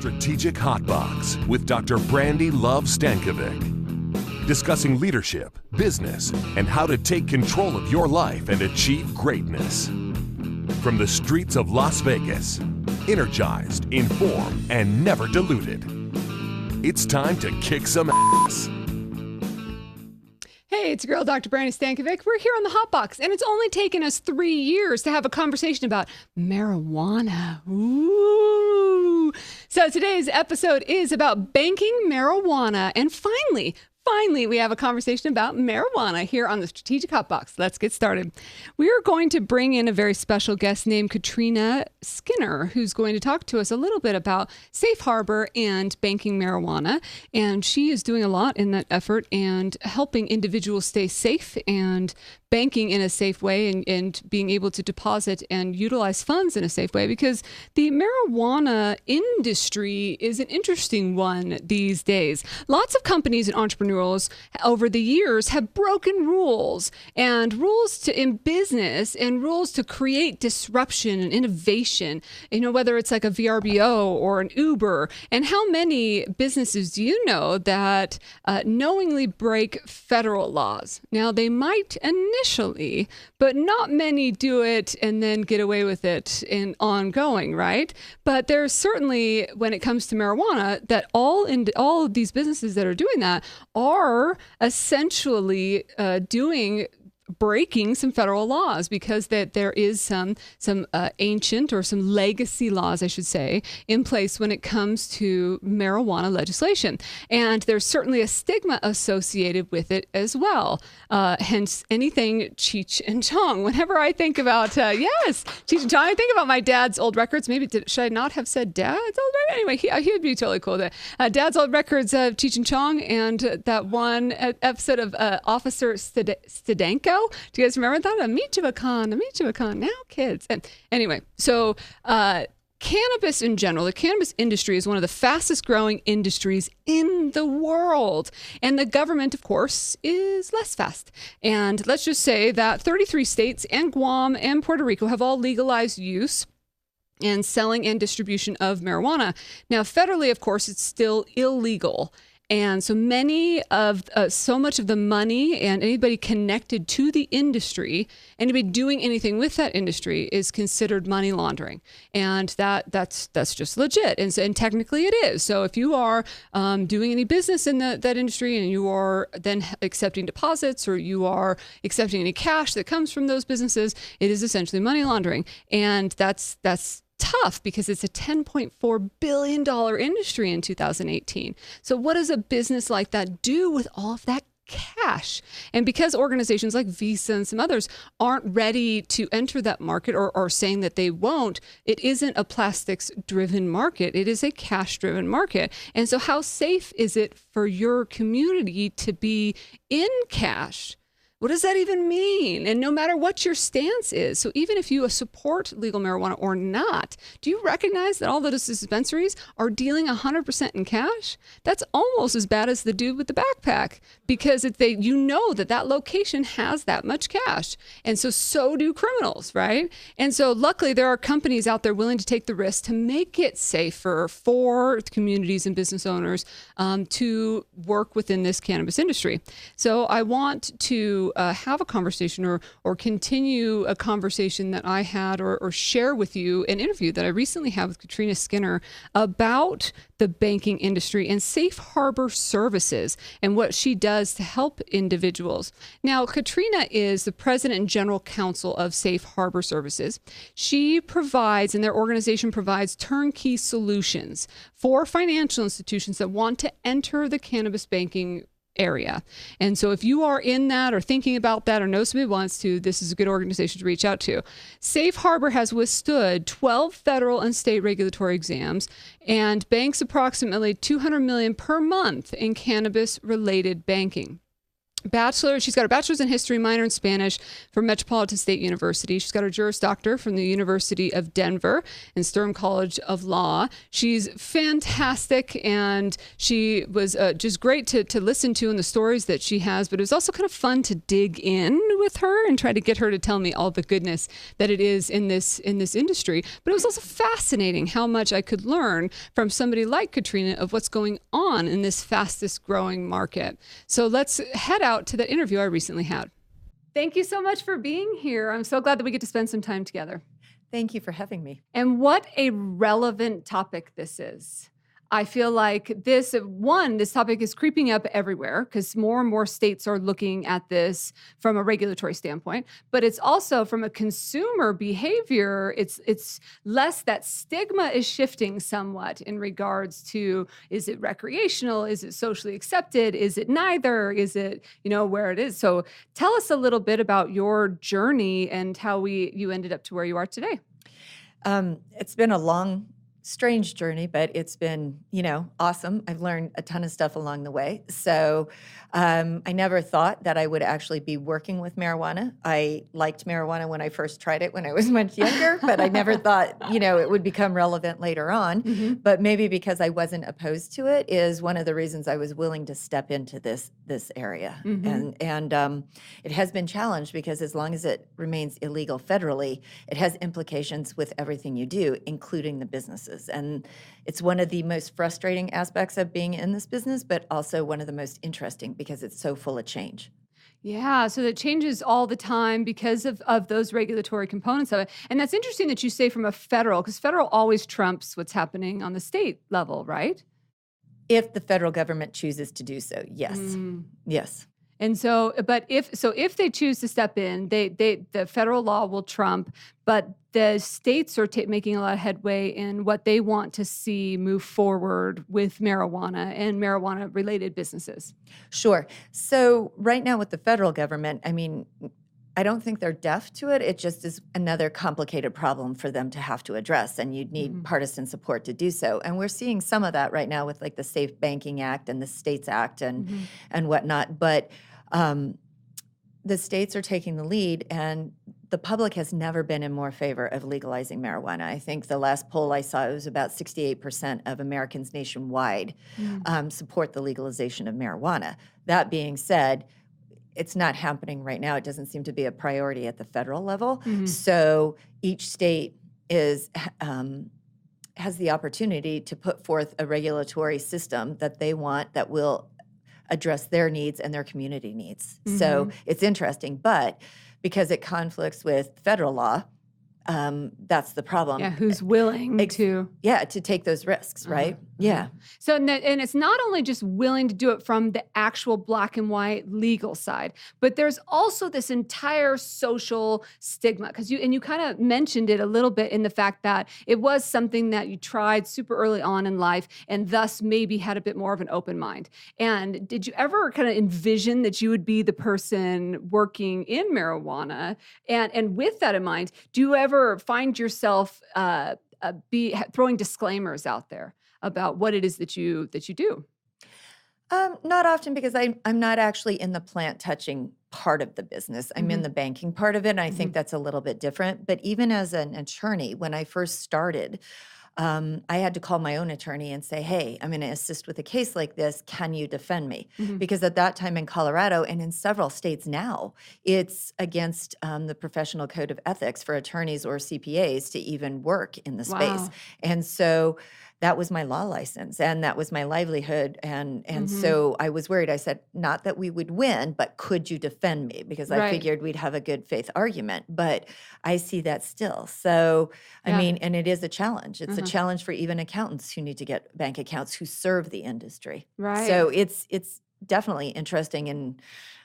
Strategic Hotbox with Dr. Brandi Love Stankovic. Discussing leadership, business, and how to take control of your life and achieve greatness. From the streets of Las Vegas, energized, informed, and never diluted. It's time to kick some ass. Hey, it's your girl, Dr. Brandi Stankovic. We're here on the Hotbox, and it's only taken us 3 years to have a conversation about marijuana. Ooh. So today's episode is about banking marijuana, and finally, we have a conversation about marijuana here on the Strategic Hotbox. Let's get started. We are going to bring in a very special guest named Katrina Skinner, who's going to talk to us a little bit about safe harbor and banking marijuana. And she is doing a lot in that effort and helping individuals stay safe and banking in a safe way and being able to deposit and utilize funds in a safe way, because the marijuana industry is an interesting one these days. Lots of companies and entrepreneurs over the years have broken rules in business and rules to create disruption and innovation, whether it's like a VRBO or an Uber. And how many businesses do you know that knowingly break federal laws? Now, they might initially, but not many do it and then get away with it in ongoing, right? But there's certainly, when it comes to marijuana, that all of these businesses that are doing that are essentially breaking some federal laws, because that there is some ancient or some legacy laws, I should say, in place when it comes to marijuana legislation. And there's certainly a stigma associated with it as well. Hence anything Cheech and Chong. Whenever I think about, yes, Cheech and Chong, I think about my dad's old records. Maybe, should I not have said dad's old records? Anyway, he would be totally cool with it. Dad's old records of Cheech and Chong, and that one episode of Officer Stadenko. Do you guys remember that? Amichibacon, now kids. And anyway, so cannabis in general, the cannabis industry is one of the fastest growing industries in the world. And the government, of course, is less fast. And let's just say that 33 states and Guam and Puerto Rico have all legalized use and selling and distribution of marijuana. Now, federally, of course, it's still illegal. And so so much of the money and anybody connected to the industry, anybody doing anything with that industry, is considered money laundering. And that's just legit. And technically it is. So if you are doing any business in that industry and you are then accepting deposits, or you are accepting any cash that comes from those businesses, it is essentially money laundering. And that's tough, because it's a $10.4 billion industry in 2018. So what does a business like that do with all of that cash? And because organizations like Visa and some others aren't ready to enter that market, or saying that they won't, it isn't a plastics-driven market. It is a cash-driven market. And so how safe is it for your community to be in cash? What does that even mean? And no matter what your stance is, so even if you support legal marijuana or not, do you recognize that all those dispensaries are dealing 100% in cash? That's almost as bad as the dude with the backpack, because you know that location has that much cash. And so do criminals, right? And so luckily there are companies out there willing to take the risk to make it safer for communities and business owners to work within this cannabis industry. So I want to have a conversation or continue a conversation that I had, or share with you an interview that I recently had with Katrina Skinner about the banking industry and safe harbor services and what she does to help individuals. Now, Katrina is the president and general counsel of Safe Harbor Services. She provides, and their organization provides, turnkey solutions for financial institutions that want to enter the cannabis banking area. And so if you are in that, or thinking about that, or know somebody wants to, this is a good organization to reach out to. Safe Harbor has withstood 12 federal and state regulatory exams and banks approximately $200 million per month in cannabis related banking. She's got a bachelor's in history, minor in Spanish from Metropolitan State University. She's got her Juris Doctor from the University of Denver and Sturm College of Law. She's fantastic, and she was just great to listen to in the stories that she has, but it was also kind of fun to dig in with her and try to get her to tell me all the goodness that it is in this industry. But it was also fascinating how much I could learn from somebody like Katrina of what's going on in this fastest growing market. So let's head out to that interview I recently had. Thank you so much for being here. I'm so glad that we get to spend some time together. Thank you for having me. And what a relevant topic this is. I feel like this topic is creeping up everywhere because more and more states are looking at this from a regulatory standpoint, but it's also from a consumer behavior. It's less, that stigma is shifting somewhat in regards to, is it recreational? Is it socially accepted? Is it neither? Is it, where it is? So tell us a little bit about your journey and how you ended up to where you are today. It's been a long, strange journey, but it's been, awesome. I've learned a ton of stuff along the way. So I never thought that I would actually be working with marijuana. I liked marijuana when I first tried it when I was much younger, but I never thought, it would become relevant later on. Mm-hmm. But maybe because I wasn't opposed to it is one of the reasons I was willing to step into this area. Mm-hmm. And it has been challenged because as long as it remains illegal federally, it has implications with everything you do, including the businesses. And it's one of the most frustrating aspects of being in this business, but also one of the most interesting because it's so full of change. Yeah, so that changes all the time because of those regulatory components of it. And that's interesting that you say from a federal, because federal always trumps what's happening on the state level, right? If the federal government chooses to do so, yes. Yes. And so, but if they choose to step in, the federal law will trump, but the states are making a lot of headway in what they want to see move forward with marijuana and marijuana-related businesses. Sure. So right now with the federal government, I don't think they're deaf to it. It just is another complicated problem for them to have to address, and you'd need partisan support to do so. And we're seeing some of that right now with like the Safe Banking Act and the States Act and whatnot. But the states are taking the lead, and the public has never been in more favor of legalizing marijuana. I think the last poll I saw, it was about 68% of Americans nationwide support the legalization of marijuana. That being said, it's not happening right now. It doesn't seem to be a priority at the federal level. So each state has the opportunity to put forth a regulatory system that they want that will address their needs and their community needs. So it's interesting, but because it conflicts with federal law, that's the problem. Yeah, who's willing to take those risks, right? Yeah. So, and it's not only just willing to do it from the actual black and white legal side, but there's also this entire social stigma, because you kind of mentioned it a little bit in the fact that it was something that you tried super early on in life and thus maybe had a bit more of an open mind. And did you ever kind of envision that you would be the person working in marijuana? And with that in mind, do you ever find yourself throwing disclaimers out there about what it is that you do? Not often, because I'm not actually in the plant touching part of the business. I'm in the banking part of it, and I think that's a little bit different. But even as an attorney, when I first started, I had to call my own attorney and say, hey, I'm going to assist with a case like this. Can you defend me? Because at that time in Colorado and in several states now, it's against the professional code of ethics for attorneys or CPAs to even work in the space. And so that was my law license and that was my livelihood. And so I was worried. I said, not that we would win, but could you defend me? Because I figured we'd have a good faith argument, but I see that still. So, I mean, and it is a challenge. It's a challenge for even accountants who need to get bank accounts who serve the industry. Right. So it's definitely interesting. And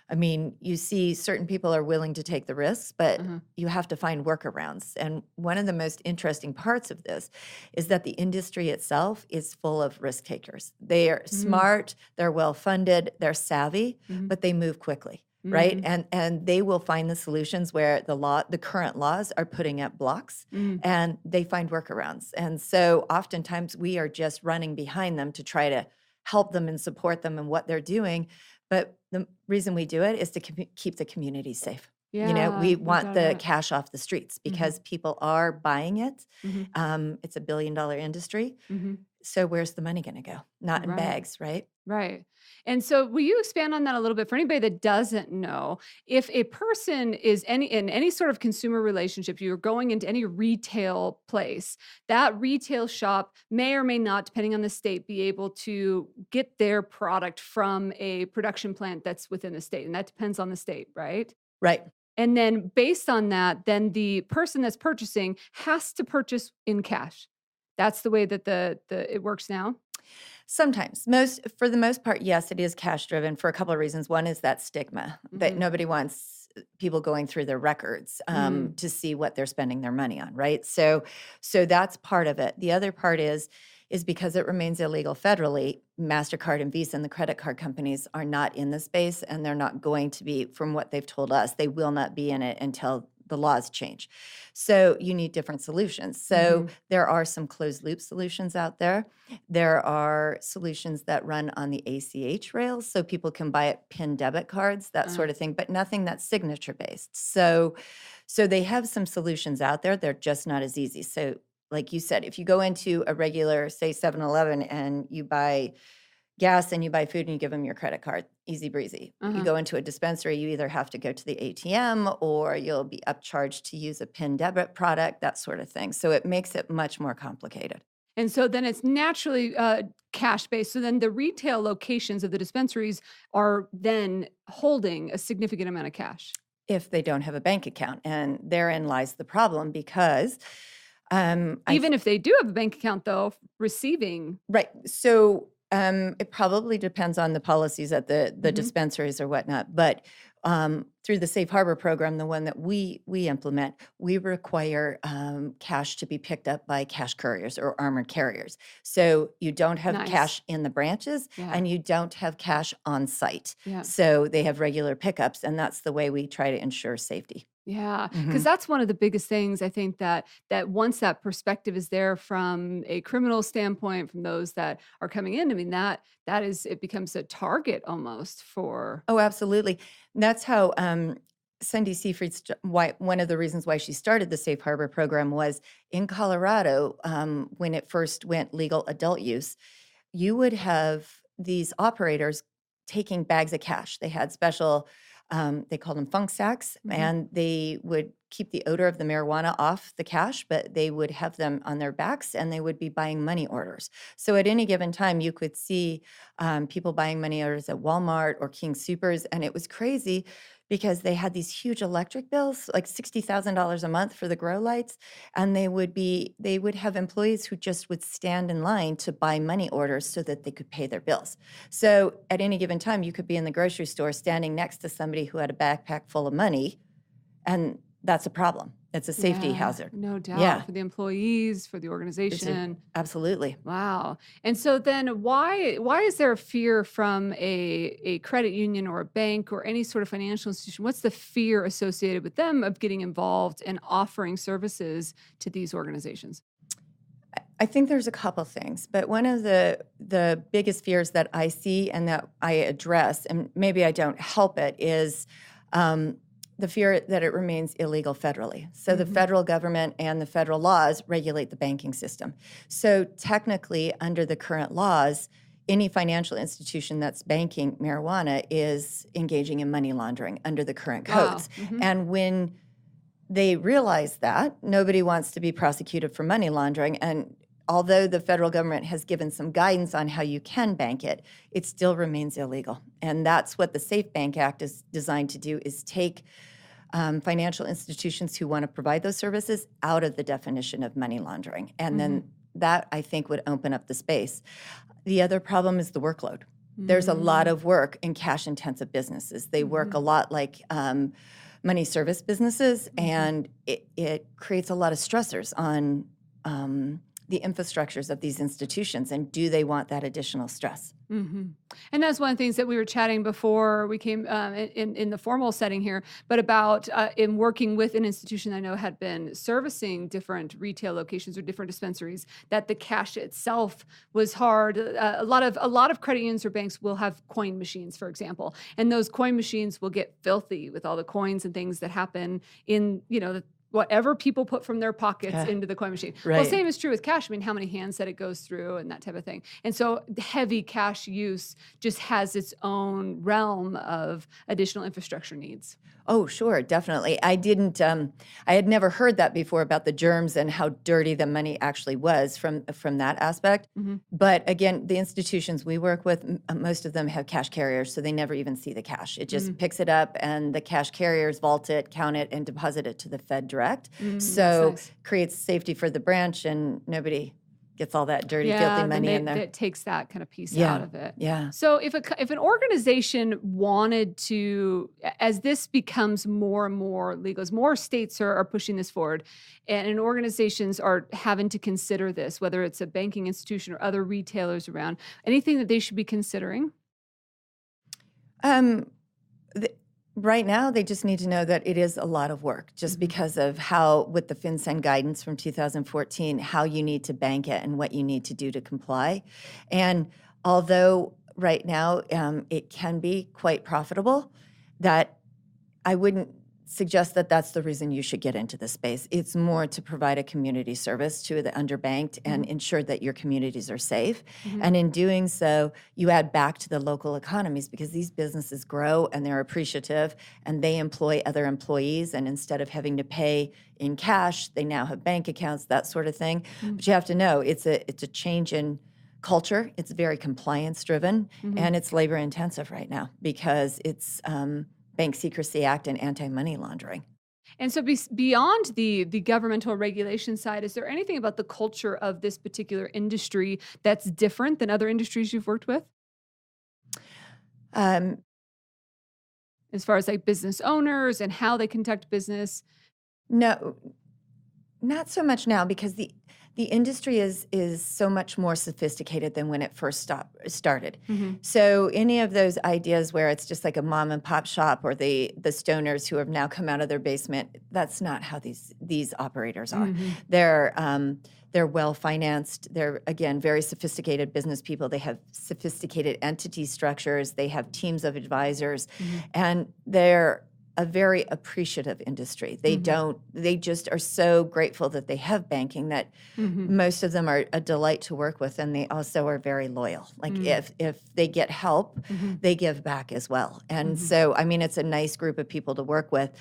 I mean, you see certain people are willing to take the risks, but you have to find workarounds. And one of the most interesting parts of this is that the industry itself is full of risk takers. They are smart, they're well-funded, they're savvy, but they move quickly, right? And they will find the solutions where the current laws are putting up blocks, and they find workarounds. And so oftentimes we are just running behind them to try to help them and support them in what they're doing. But the reason we do it is to keep the community safe. Yeah, We no want doubt the about it. cash off the streets because people are buying it. Mhm. It's a billion-dollar industry. Mhm. So where's the money going to go? Not in Right. bags, right? Right. And so will you expand on that a little bit for anybody that doesn't know? If a person is in any sort of consumer relationship, you're going into any retail place, that retail shop may or may not, depending on the state, be able to get their product from a production plant that's within the state. And that depends on the state, right? Right. And then based on that, then the person that's purchasing has to purchase in cash. That's the way that the it works now. Sometimes. For the most part, yes, it is cash driven for a couple of reasons. One is that stigma that Mhm. nobody wants people going through their records Mm. to see what they're spending their money on, right? So that's part of it. The other part is because it remains illegal federally, MasterCard and Visa and the credit card companies are not in the space, and they're not going to be, from what they've told us, they will not be in it until the laws change. So you need different solutions. So Mhm. there are some closed loop solutions out there. There are solutions that run on the ACH rails, so people can buy it PIN debit cards, that Uh, sort of thing, but nothing that's signature based. So they have some solutions out there. They're just not as easy. So like you said, if you go into a regular, say 7-Eleven and you buy gas and you buy food and you give them your credit card, easy breezy. You uh-huh. go into a dispensary, you either have to go to the ATM or you'll be upcharged to use a PIN debit product, that sort of thing. So it makes it much more complicated. And so then it's naturally cash based. So then the retail locations of the dispensaries are then holding a significant amount of cash. If they don't have a bank account. And therein lies the problem because I Even if they do have a bank account, though, receiving. right. So it probably depends on the policies at the Mhm. dispensaries or whatnot. But through the Safe Harbor program, the one that we implement, we require cash to be picked up by cash couriers or armored carriers. So you don't have Nice. cash in the branches Yeah. and you don't have cash on site. Yeah. So they have regular pickups, and that's the way we try to ensure safety. Yeah, because Mhm. that's one of the biggest things I think that once that perspective is there from a criminal standpoint, from those that are coming in, I mean that is it becomes a target almost for. Oh, absolutely. That's how Cindy Seifried's why one of the reasons why she started the Safe Harbor program was in Colorado when it first went legal adult use. You would have these operators taking bags of cash. They had special, they called them funk sacks, Mhm. and they would keep the odor of the marijuana off the cash, but they would have them on their backs and they would be buying money orders. So at any given time, you could see people buying money orders at Walmart or King Supers, and it was crazy because they had these huge electric bills, like $60,000 a month for the grow lights, and they would have employees who just would stand in line to buy money orders so that they could pay their bills. So at any given time, you could be in the grocery store standing next to somebody who had a backpack full of money, and that's a problem. It's a safety Yeah, hazard. no doubt Yeah, for the employees, for the it's a organization. absolutely. Wow. And so then why is there a fear from a credit union or a bank or any sort of financial institution? What's the fear associated with them of getting involved and offering services to these organizations? I think there's a couple things, but one of the biggest fears that I see and that I address, and maybe I don't help it, is the fear that it remains illegal federally. So the Mhm. federal government and the federal laws regulate the banking system. So technically, under the current laws, any financial institution that's banking marijuana is engaging in money laundering under the current Wow. codes. Mhm. And when they realize that nobody wants to be prosecuted for money laundering, and although the federal government has given some guidance on how you can bank it, it still remains illegal. And that's what the Safe Bank Act is designed to do, is take financial institutions who want to provide those services out of the definition of money laundering. And Mhm. then that, I think, would open up the space. The other problem is the workload. There's a lot Mm. of work in cash-intensive businesses. They work a Mhm. lot like money service businesses, Mhm. and it creates a lot of stressors on the infrastructures of these institutions, and do they want that additional stress? Mm-hmm. And that's one of the things that we were chatting before we came in the formal setting here, but about in working with an institution I know had been servicing different retail locations or different dispensaries, that the cash itself was hard. A lot of credit unions or banks will have coin machines, for example, and those coin machines will get filthy with all the coins and things that happen in, whatever people put from their pockets into the coin machine. Right. Well, same is true with cash. I mean, how many hands that it goes through and that type of thing. And so heavy cash use just has its own realm of additional infrastructure needs. Oh, sure, definitely. I had never heard that before about the germs and how dirty the money actually was from that aspect. Mm-hmm. But again, the institutions we work with, most of them have cash carriers, so they never even see the cash. It just picks it up, and the cash carriers vault it, count it, and deposit it to the Fed direct. So nice. Creates safety for the branch, and nobody gets all that dirty, filthy money in there. It takes that kind of piece out of it. Yeah. So if an organization wanted to, as this becomes more and more legal, as more states are pushing this forward, and organizations are having to consider this, whether it's a banking institution or other retailers around, anything that they should be considering? Right now, they just need to know that it is a lot of work, just because of how, with the FinCEN guidance from 2014, how you need to bank it and what you need to do to comply. And although right now it can be quite profitable, that I wouldn't suggest that that's the reason you should get into this space. It's more to provide a community service to the underbanked and ensure that your communities are safe. And in doing so, you add back to the local economies, because these businesses grow and they're appreciative and they employ other employees. And instead of having to pay in cash, they now have bank accounts, that sort of thing. But you have to know it's a change in culture. It's very compliance driven, and it's labor intensive right now because it's Bank Secrecy Act and anti-money laundering. And so beyond the governmental regulation side, is there anything about the culture of this particular industry that's different than other industries you've worked with? As far as like business owners and how they conduct business? No, not so much now, because the industry is so much more sophisticated than when it first started. So any of those ideas where it's just like a mom and pop shop, or the stoners who have now come out of their basement, that's not how these operators are. They're well financed. They're, again, very sophisticated business people. They have sophisticated entity structures. They have teams of advisors, and they're a very appreciative industry. They just are so grateful that they have banking that most of them are a delight to work with, and they also are very loyal. Like if they get help, they give back as well. And so, I mean, it's a nice group of people to work with.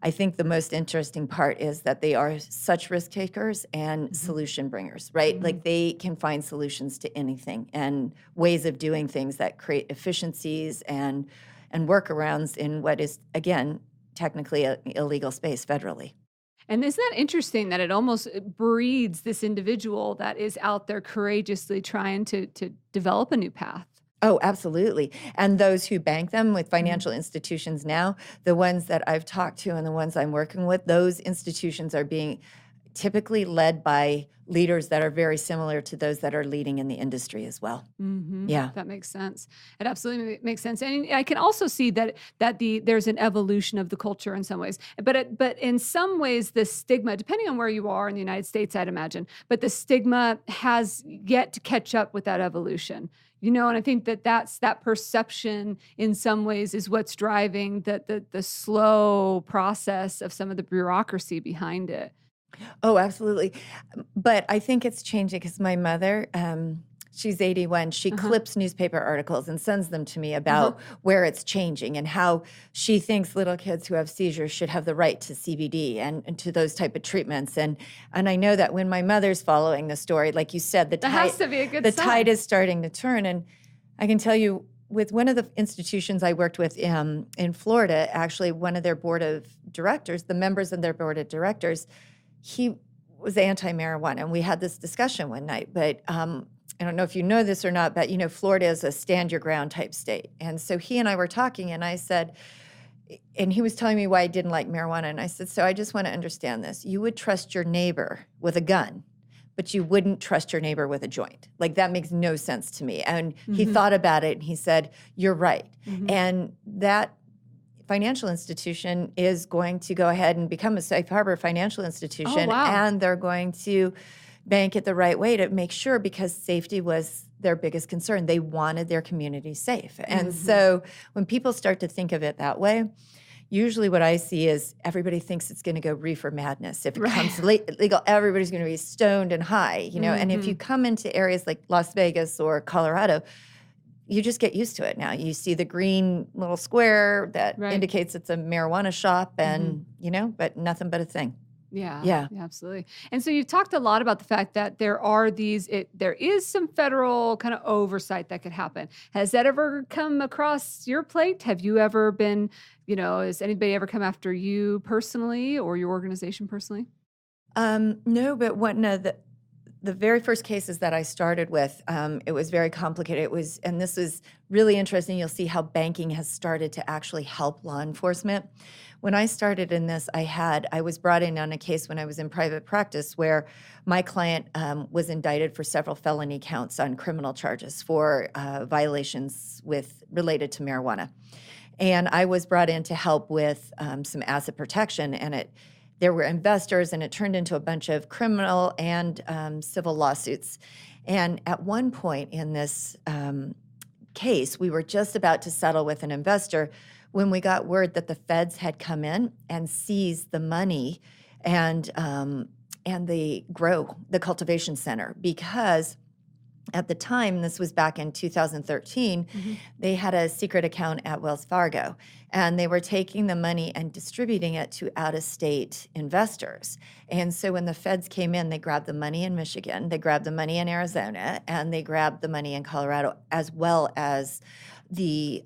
I think the most interesting part is that they are such risk takers and solution bringers, right? Like they can find solutions to anything and ways of doing things that create efficiencies and workarounds in what is, again, technically an illegal space federally. And isn't that interesting that it almost breeds this individual that is out there courageously trying to develop a new path? Oh, absolutely. And those who bank them with financial institutions now, the ones that I've talked to and the ones I'm working with, those institutions are being typically led by leaders that are very similar to those that are leading in the industry as well. Yeah, that makes sense. It absolutely makes sense, and I can also see that there's an evolution of the culture in some ways. But in some ways, the stigma, depending on where you are in the United States, I'd imagine, but the stigma has yet to catch up with that evolution. And I think that perception in some ways is what's driving the slow process of some of the bureaucracy behind it. Oh, absolutely. But I think it's changing because my mother, she's 81. She clips newspaper articles and sends them to me about where it's changing and how she thinks little kids who have seizures should have the right to CBD and to those type of treatments. And I know that when my mother's following the story, like you said, that has to be a good sign. Tide is starting to turn. And I can tell you, with one of the institutions I worked with in Florida, actually one of their board of directors, the members of their board of directors, he was anti-marijuana, and we had this discussion one night. But I don't know if you know this or not, but Florida is a stand your ground type state. And so he and I were talking, and I said, and he was telling me why I didn't like marijuana, and I said, so I just want to understand this. You would trust your neighbor with a gun, but you wouldn't trust your neighbor with a joint. Like, that makes no sense to me. And he thought about it and he said, you're right. And that financial institution is going to go ahead and become a safe harbor financial institution. And they're going to bank it the right way to make sure, because safety was their biggest concern. They wanted their community safe. And so when people start to think of it that way, usually what I see is everybody thinks it's going to go reefer madness. If it becomes legal, everybody's going to be stoned and high, you know. And if you come into areas like Las Vegas or Colorado, you just get used to it now. You see the green little square that indicates it's a marijuana shop, and, you know, but nothing but a thing. Yeah, absolutely. And so you've talked a lot about the fact that there are there is some federal kind of oversight that could happen. Has that ever come across your plate? Have you ever been, you know, has anybody ever come after you personally or your organization personally? No, but one of the very first cases that I started with, it was very complicated. And this was really interesting. You'll see how banking has started to actually help law enforcement. When I started in this, I was brought in on a case when I was in private practice where my client was indicted for several felony counts on criminal charges for violations related to marijuana. And I was brought in to help with some asset protection, and there were investors, and it turned into a bunch of criminal and civil lawsuits. And at one point in this case, we were just about to settle with an investor when we got word that the feds had come in and seized the money and the cultivation center, because at the time, this was back in 2013, they had a secret account at Wells Fargo, and they were taking the money and distributing it to out-of-state investors. And so when the feds came in, they grabbed the money in Michigan, they grabbed the money in Arizona, and they grabbed the money in Colorado, as well as the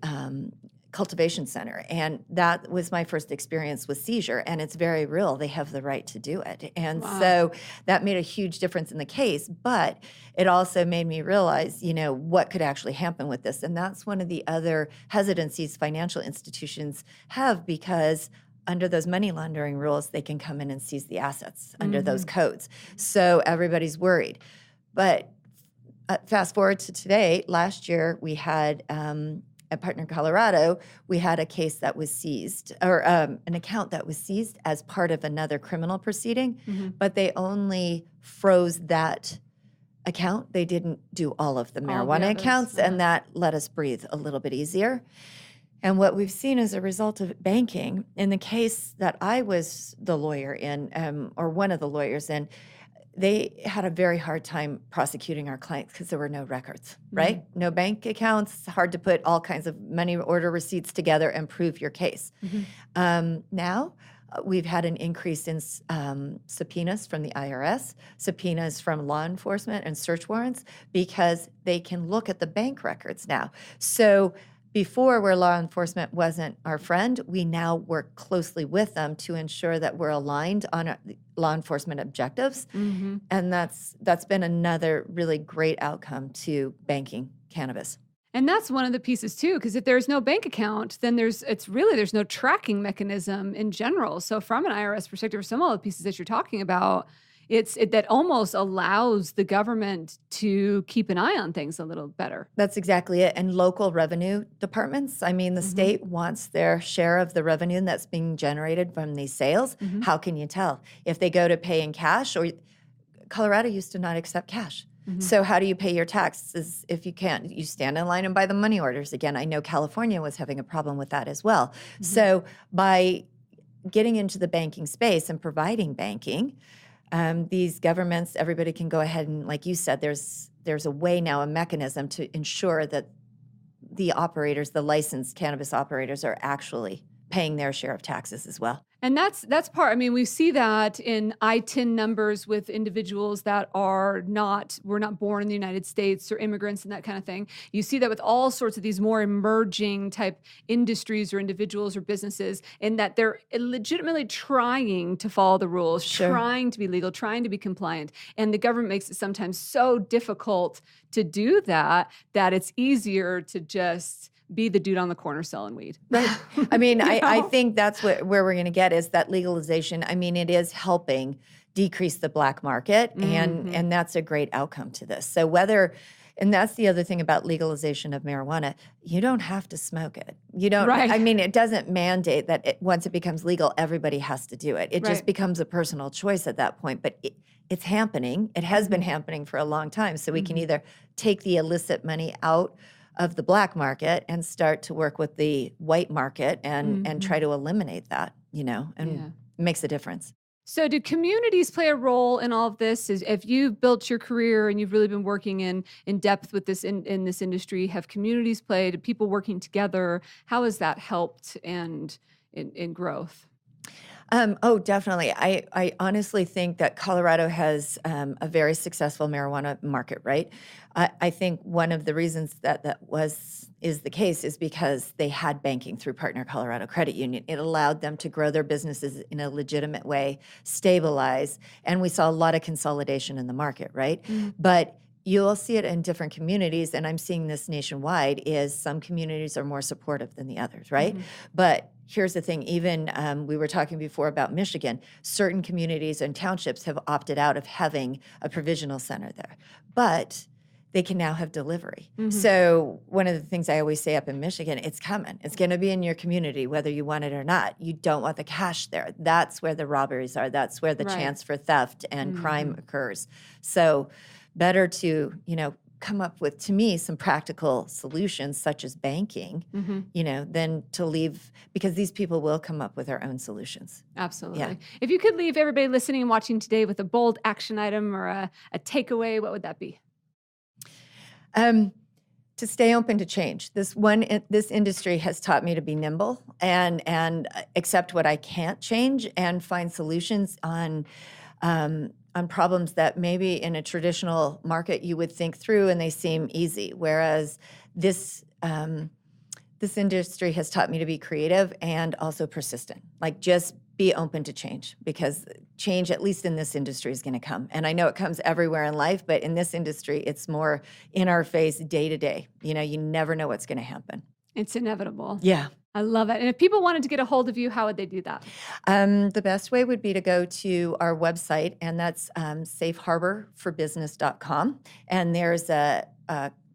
cultivation center. And that was my first experience with seizure, and it's very real. They have the right to do it. And so that made a huge difference in the case, but it also made me realize, you know, what could actually happen with this. And that's one of the other hesitancies financial institutions have, because under those money laundering rules, they can come in and seize the assets under those codes. So everybody's worried. But fast forward to today, last year we had at Partner, Colorado, we had a case that was seized, or an account that was seized as part of another criminal proceeding, but they only froze that account. They didn't do all of the marijuana accounts, and that let us breathe a little bit easier. And what we've seen as a result of banking, in the case that I was the lawyer in, or one of the lawyers in, they had a very hard time prosecuting our clients because there were no records, right? No bank accounts, hard to put all kinds of money order receipts together and prove your case. Now, we've had an increase in subpoenas from the IRS, subpoenas from law enforcement, and search warrants, because they can look at the bank records now. So before, where law enforcement wasn't our friend, we now work closely with them to ensure that we're aligned on law enforcement objectives. And that's been another really great outcome to banking cannabis. And that's one of the pieces too, because if there's no bank account, then there's no tracking mechanism in general. So from an IRS perspective, some of the pieces that you're talking about, that almost allows the government to keep an eye on things a little better. That's exactly it. And local revenue departments, I mean, the state wants their share of the revenue that's being generated from these sales. How can you tell? If they go to pay in cash, or Colorado used to not accept cash. So how do you pay your taxes if you can't? You stand in line and buy the money orders. Again, I know California was having a problem with that as well. So by getting into the banking space and providing banking, these governments, everybody can go ahead and, like you said, there's a way now, a mechanism to ensure that the operators, the licensed cannabis operators, are actually paying their share of taxes as well. And that's part, I mean, we see that in ITIN numbers with individuals that were not born in the United States, or immigrants and that kind of thing. You see that with all sorts of these more emerging type industries or individuals or businesses, in that they're legitimately trying to follow the rules, trying to be legal, trying to be compliant. And the government makes it sometimes so difficult to do that it's easier to just be the dude on the corner selling weed. Right. I mean, I think that's where we're going to get, is that legalization. I mean, it is helping decrease the black market, and that's a great outcome to this. So and that's the other thing about legalization of marijuana. You don't have to smoke it. You don't, Right. I mean, it doesn't mandate that once it becomes legal, everybody has to do it. It just becomes a personal choice at that point. But it's happening. It has been happening for a long time. So we can either take the illicit money out of the black market and start to work with the white market and try to eliminate that, and it makes a difference. So do communities play a role in all of this? If you've built your career and you've really been working in depth with this in this industry, have communities played, people working together? How has that helped and in growth? Oh, definitely. I honestly think that Colorado has a very successful marijuana market, right? I think one of the reasons that is the case is because they had banking through Partner Colorado Credit Union. It allowed them to grow their businesses in a legitimate way, stabilize, and we saw a lot of consolidation in the market, right? But you'll see it in different communities, and I'm seeing this nationwide, is some communities are more supportive than the others, right? But here's the thing, even we were talking before about Michigan, certain communities and townships have opted out of having a provisional center there. But they can now have delivery. So one of the things I always say up in Michigan, it's coming. It's going to be in your community, whether you want it or not. You don't want the cash there. That's where the robberies are. That's where the chance for theft and crime occurs. So better to, come up with, to me, some practical solutions such as banking, than to leave, because these people will come up with their own solutions. Absolutely. Yeah. If you could leave everybody listening and watching today with a bold action item or a takeaway, what would that be? To stay open to change. This industry has taught me to be nimble and accept what I can't change and find solutions on problems that maybe in a traditional market you would think through and they seem easy. Whereas this industry has taught me to be creative and also persistent. Like, just be open to change, because change, at least in this industry, is going to come. And I know it comes everywhere in life, but in this industry, it's more in our face, day to day. You never know what's going to happen. It's inevitable. Yeah. I love it. And if people wanted to get a hold of you, how would they do that? The best way would be to go to our website, and that's safeharborforbusiness.com. And there's a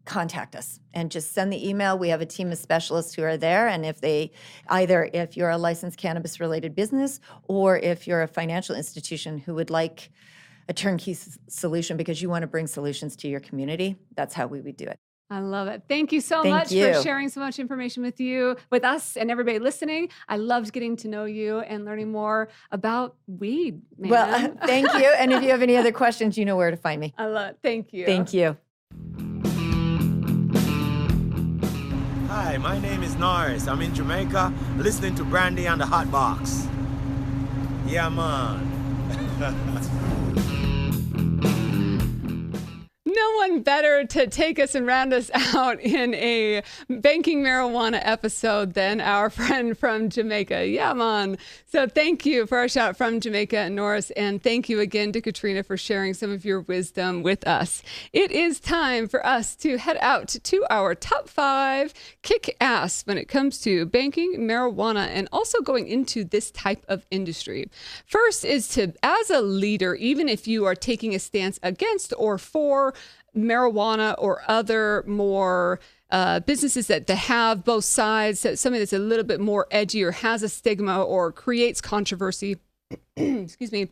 contact us and just send the email. We have a team of specialists who are there. And if you're a licensed cannabis related business, or if you're a financial institution who would like a turnkey solution because you want to bring solutions to your community, that's how we would do it. I love it. Thank you so Thank much you. for sharing so much information with us and everybody listening. I loved getting to know you and learning more about weed, man. Well, thank you. And if you have any other questions, you know where to find me. I love it. Thank you. Thank you. Hi, my name is Norris. I'm in Jamaica, listening to Brandi on the Hot Box. Yeah, man. No one better to take us and round us out in a banking marijuana episode than our friend from Jamaica. Yeah, man. So thank you for our shout from Jamaica and Norris. And thank you again to Katrina for sharing some of your wisdom with us. It is time for us to head out to our top 5 kick ass when it comes to banking marijuana and also going into this type of industry. First is to, as a leader, even if you are taking a stance against or for marijuana or other more businesses that have both sides, something that's a little bit more edgy or has a stigma or creates controversy, excuse me,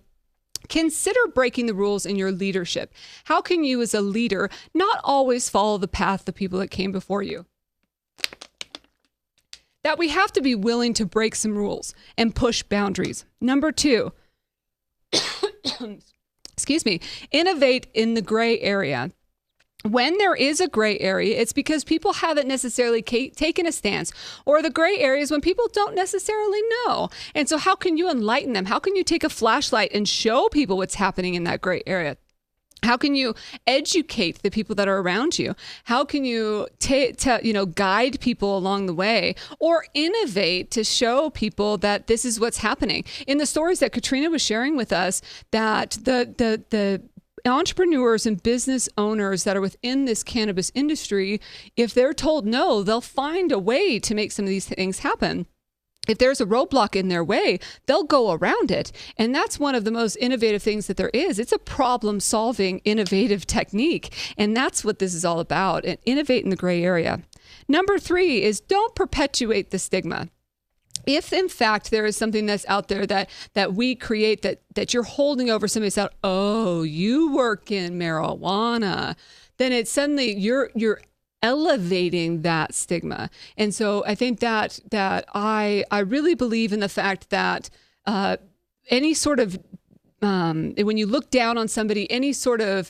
consider breaking the rules in your leadership. How can you as a leader not always follow the path of people that came before you? That we have to be willing to break some rules and push boundaries. Number 2, excuse me, innovate in the gray area. When there is a gray area, it's because people haven't necessarily taken a stance, or the gray areas when people don't necessarily know. And so how can you enlighten them? How can you take a flashlight and show people what's happening in that gray area? How can you educate the people that are around you? How can you guide people along the way, or innovate to show people that this is what's happening? In the stories that Katrina was sharing with us, that the entrepreneurs and business owners that are within this cannabis industry, if they're told no, they'll find a way to make some of these things happen. if there's a roadblock in their way, they'll go around it. And that's one of the most innovative things that there is. It's a problem-solving, innovative technique. And that's what this is all about, and innovate in the gray area. Number 3 is don't perpetuate the stigma. If in fact there is something that's out there that we create that you're holding over somebody's out, oh, you work in marijuana, then it's suddenly you're elevating that stigma. And so I think that I really believe in the fact that any sort of when you look down on somebody, any sort of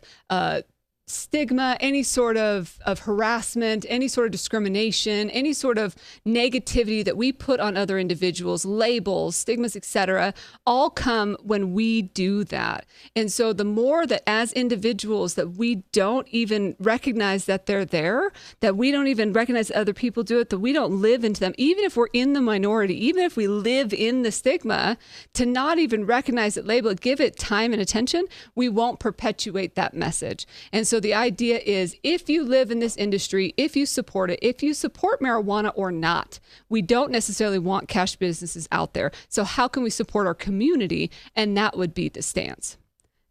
stigma, any sort of harassment, any sort of discrimination, any sort of negativity that we put on other individuals, labels, stigmas, etc., all come when we do that. And so the more that as individuals that we don't even recognize that they're there, that we don't even recognize that other people do it, that we don't live into them, even if we're in the minority, even if we live in the stigma, to not even recognize it, label it, give it time and attention, we won't perpetuate that message. And so the idea is, if you live in this industry, if you support it, if you support marijuana or not, we don't necessarily want cash businesses out there. So how can we support our community? And that would be the stance.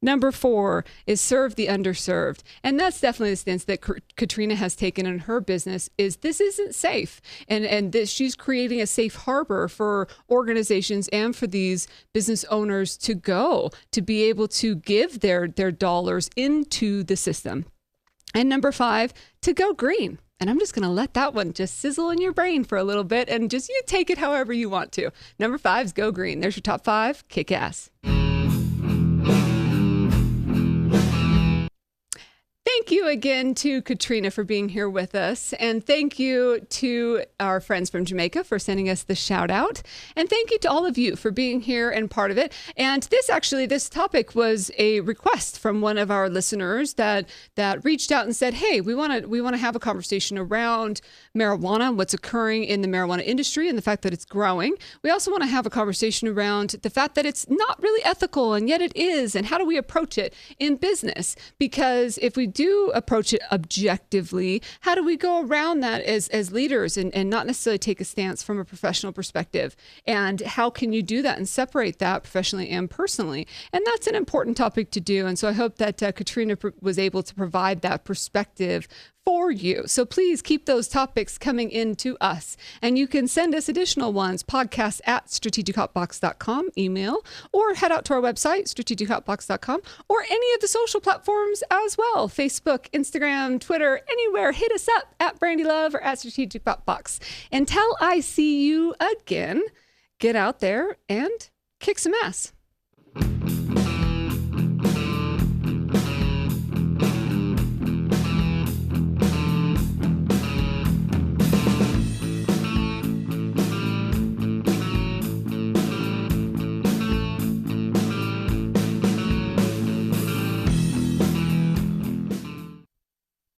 Number 4 is serve the underserved. And that's definitely the stance that Katrina has taken in her business, is this isn't safe. And this, she's creating a safe harbor for organizations and for these business owners to go, to be able to give their dollars into the system. And number 5, to go green. And I'm just going to let that one just sizzle in your brain for a little bit, and just you take it however you want to. Number 5 is go green. There's your top 5. Kick ass. Thank you again to Katrina for being here with us. And thank you to our friends from Jamaica for sending us the shout out. And thank you to all of you for being here and part of it. And this topic was a request from one of our listeners that reached out and said, hey, we want to have a conversation around marijuana, what's occurring in the marijuana industry and the fact that it's growing. We also want to have a conversation around the fact that it's not really ethical, and yet it is. And how do we approach it in business? Because if we do approach it objectively, how do we go around that as leaders and not necessarily take a stance from a professional perspective? And how can you do that and separate that professionally and personally? And that's an important topic to do. And so I hope that Katrina was able to provide that perspective for you. So please keep those topics coming in to us. And you can send us additional ones, podcast@strategichotbox.com, email, or head out to our website, strategichotbox.com, or any of the social platforms as well, Facebook, Instagram, Twitter, anywhere. Hit us up at Brandi Love or at Strategic Box. Until I see you again, get out there and kick some ass.